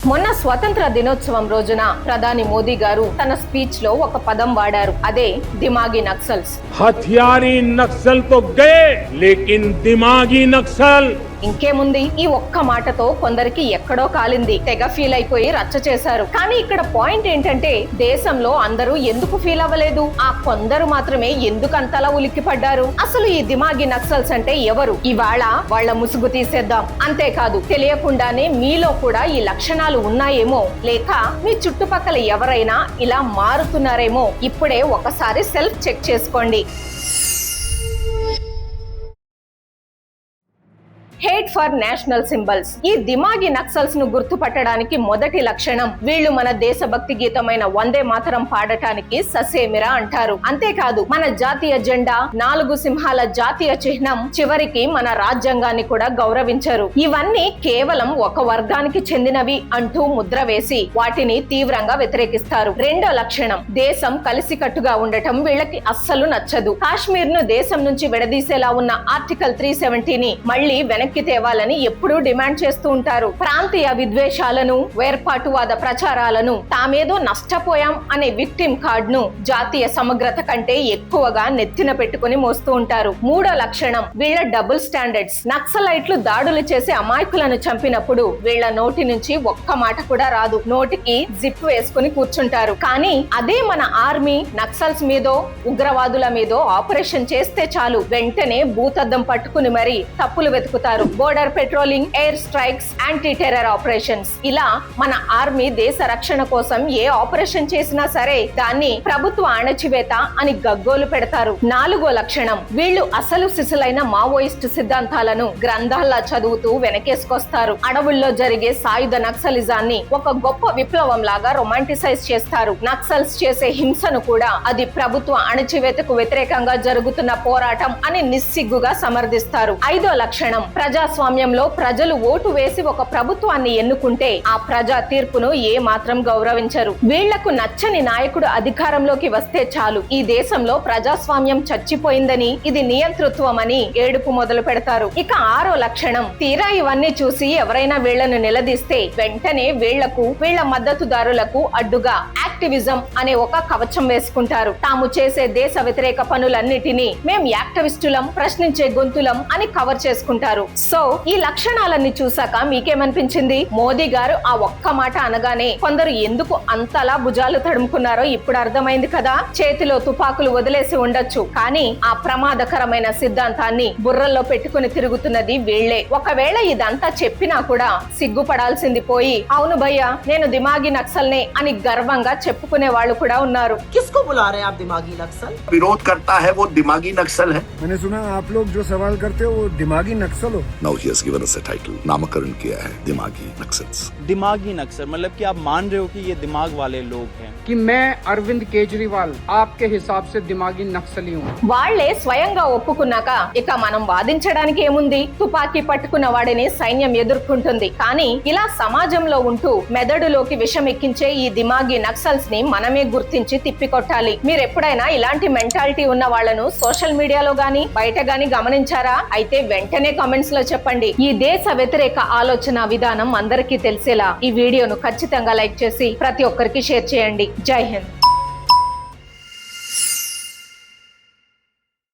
మొన్న స్వతంత్ర దినోత్సవం రోజున ప్రధాని మోదీ గారు తన స్పీచ్ లో ఒక పదం వాడారు. అదే దిమాగి నక్సల్స్. హథియారీ నక్సల్ తో గయే లేకిన్ దిమాగి నక్సల్. ఇంకేముంది, ఈ ఒక్క మాటతో కొందరికి ఎక్కడో కాలింది, తెగ ఫీల్ అయిపోయి రచ్చ చేశారు. కానీ ఇక్కడ పాయింట్ ఏంటంటే దేశంలో అందరూ ఎందుకు ఫీల్ అవ్వలేదు, ఆ కొందరు మాత్రమే ఎందుకంతలా ఉలిక్కి పడ్డారు? అసలు ఈ దిమాగి నక్సల్స్ అంటే ఎవరు? ఇవాళ వాళ్ళ ముసుగు తీసేద్దాం. అంతేకాదు, తెలియకుండానే మీలో కూడా ఈ లక్షణాలు ఉన్నాయేమో, లేక మీ చుట్టుపక్కల ఎవరైనా ఇలా మారుతున్నారేమో ఇప్పుడే ఒకసారి సెల్ఫ్ చెక్ చేసుకోండి. Hate for national symbols. ఈ దిమాగి నక్సల్స్ ను గుర్తుపట్టడానికి మొదటి లక్షణం, వీళ్ళు మన దేశభక్తి గీతమైన వందే మాతరం పాడటానికి ససేమిరా అంటారు. అంతేకాదు, మన జాతీయ జెండా, 4 సింహాల జాతీయ చిహ్నం, చివరికి మన రాజ్యాంగాన్ని కూడా గౌరవించరు. ఇవన్నీ కేవలం ఒక వర్గానికి చెందినవి అంటూ ముద్ర వేసి వాటిని తీవ్రంగా వ్యతిరేకిస్తారు. రెండో లక్షణం, దేశం కలిసికట్టుగా ఉండటం వీళ్ళకి అస్సలు నచ్చదు. కాశ్మీర్ ను దేశం నుంచి విడదీసేలా ఉన్న ఆర్టికల్ 370ని మళ్లీ వెనక్కి తేవాలని ఎప్పుడూ డిమాండ్ చేస్తూ ఉంటారు. ప్రాంతీయ విద్వేషాలను, వేర్పాటువాద ప్రచారాలను, తామేదో నష్టపోయాం అనే విక్టిమ్ కార్డ్ ను జాతీయ సమగ్రత కంటే ఎక్కువగా నెత్తిన పెట్టుకుని మోస్తూ ఉంటారు. మూడో లక్షణం, వీళ్ళ డబుల్ స్టాండర్డ్స్. నక్సలైట్లు దాడులు చేసి అమాయకులను చంపినప్పుడు వీళ్ళ నోటి నుంచి ఒక్క మాట కూడా రాదు, నోటికి జిప్ వేసుకుని కూర్చుంటారు. కానీ అదే మన ఆర్మీ నక్సల్స్ మీదో ఉగ్రవాదుల మీదో ఆపరేషన్ చేస్తే చాలు, వెంటనే భూతద్దం పట్టుకుని మరీ తప్పులు వెతుకుతారు. Border patrolling, air strikes, anti terror operations, ఇలా మన ఆర్మీ దేశ రక్షణ కోసం ఏ ఆపరేషన్ చేసినా సరే దాన్ని ప్రభుత్వ అణచివేత అని గగ్గోలు పెడతారు. నాలుగో లక్షణం, వీళ్ళు అసలు సిసలైన మావోయిస్ట్ సిద్ధాంతాలను గ్రంథాల్లా చదువుతూ వెనకేసుకొస్తారు. అడవుల్లో జరిగే సాయుధ నక్సలిజాన్ని ఒక గొప్ప విప్లవం లాగా రొమాంటిసైజ్ చేస్తారు. నక్సల్స్ చేసే హింసను కూడా అది ప్రభుత్వ అణచివేతకు వ్యతిరేకంగా జరుగుతున్న పోరాటం అని నిస్సిగ్గుగా సమర్థిస్తారు. ఐదో లక్షణం, ప్రజాస్వామ్యంలో ప్రజలు ఓటు వేసి ఒక ప్రభుత్వాన్ని ఎన్నుకుంటే ఆ ప్రజా తీర్పును ఏ మాత్రం గౌరవించరు. వీళ్లకు నచ్చని నాయకుడు అధికారంలోకి వస్తే చాలు, ఈ దేశంలో ప్రజాస్వామ్యం చచ్చిపోయిందని, ఇది నియంతృత్వం అని ఏడుపు మొదలు పెడతారు. ఇక ఆరో లక్షణం, తీరా ఇవన్నీ చూసి ఎవరైనా వీళ్లను నిలదీస్తే వెంటనే వీళ్లకు, వీళ్ల మద్దతుదారులకు అడ్డుగా యాక్టివిజం అనే ఒక కవచం వేసుకుంటారు. తాము చేసే దేశ వ్యతిరేక పనులన్నిటినీ మేం యాక్టివిస్టులం, ప్రశ్నించే గొంతులం అని కవర్ చేసుకుంటారు. సో ఈ లక్షణాలన్నీ చూసాక మీకేమనిపించింది? మోదీ గారు ఆ ఒక్క మాట అనగానే కొందరు ఎందుకు అంతలా భుజాలు తడుముకున్నారో ఇప్పుడు అర్థమైంది కదా. చేతిలో తుపాకులు వదిలేసి ఉండొచ్చు, కానీ ఆ ప్రమాదకరమైన సిద్ధాంతాన్ని బుర్రల్లో పెట్టుకుని తిరుగుతున్నది వీళ్లే. ఒకవేళ ఇదంతా చెప్పినా కూడా సిగ్గుపడాల్సింది పోయి, అవును భయ్యా నేను దిమాగి నక్సల్నే అని గర్వంగా చెప్పుకునే వాళ్ళు కూడా ఉన్నారు. किसको बुला रहे हैं आप दिमागी नक्सल? विरोध करता है वो दिमागी नक्सल है। मैंने सुना आप लोग जो सवाल करते हो वो दिमागी नक्सल हो। Now he has given us a title, नामकरण किया है दिमागी नक्सल्स। दिमागी नक्सल मतलब कि आप मान रहे हो कि ये दिमाग वाले लोग हैं? कि मैं अरविंद केजरीवाल आपके हिसाब से दिमागी नक्सली हूँ। వాళ్లే స్వయంగా ఒప్పుకున్నాక ఇక మనం వాదించడానికి ఏముంది? తుపాకీ పట్టుకున్న వాడిని సైన్యం ఎదుర్కొంటుంది. కానీ ఇలా సమాజంలో ఉంటూ మెదడులోకి విషం ఎక్కించే ఈ దిమాగి నక్సల్స్ ని మనమే గుర్తించి తిప్పికొట్టాలి. మీరు ఎప్పుడైనా ఇలాంటి మెంటాలిటీ ఉన్న వాళ్లను సోషల్ మీడియాలో గానీ బయట గానీ గమనించారా? అయితే వెంటనే కామెంట్స్ లో చెప్పండి. ఈ దేశ వ్యతిరేక ఆలోచన విధానం అందరికీ తెలిసేలా ఈ వీడియోను ఖచ్చితంగా లైక్ చేసి ప్రతి ఒక్కరికి షేర్ చేయండి. జై హింద్.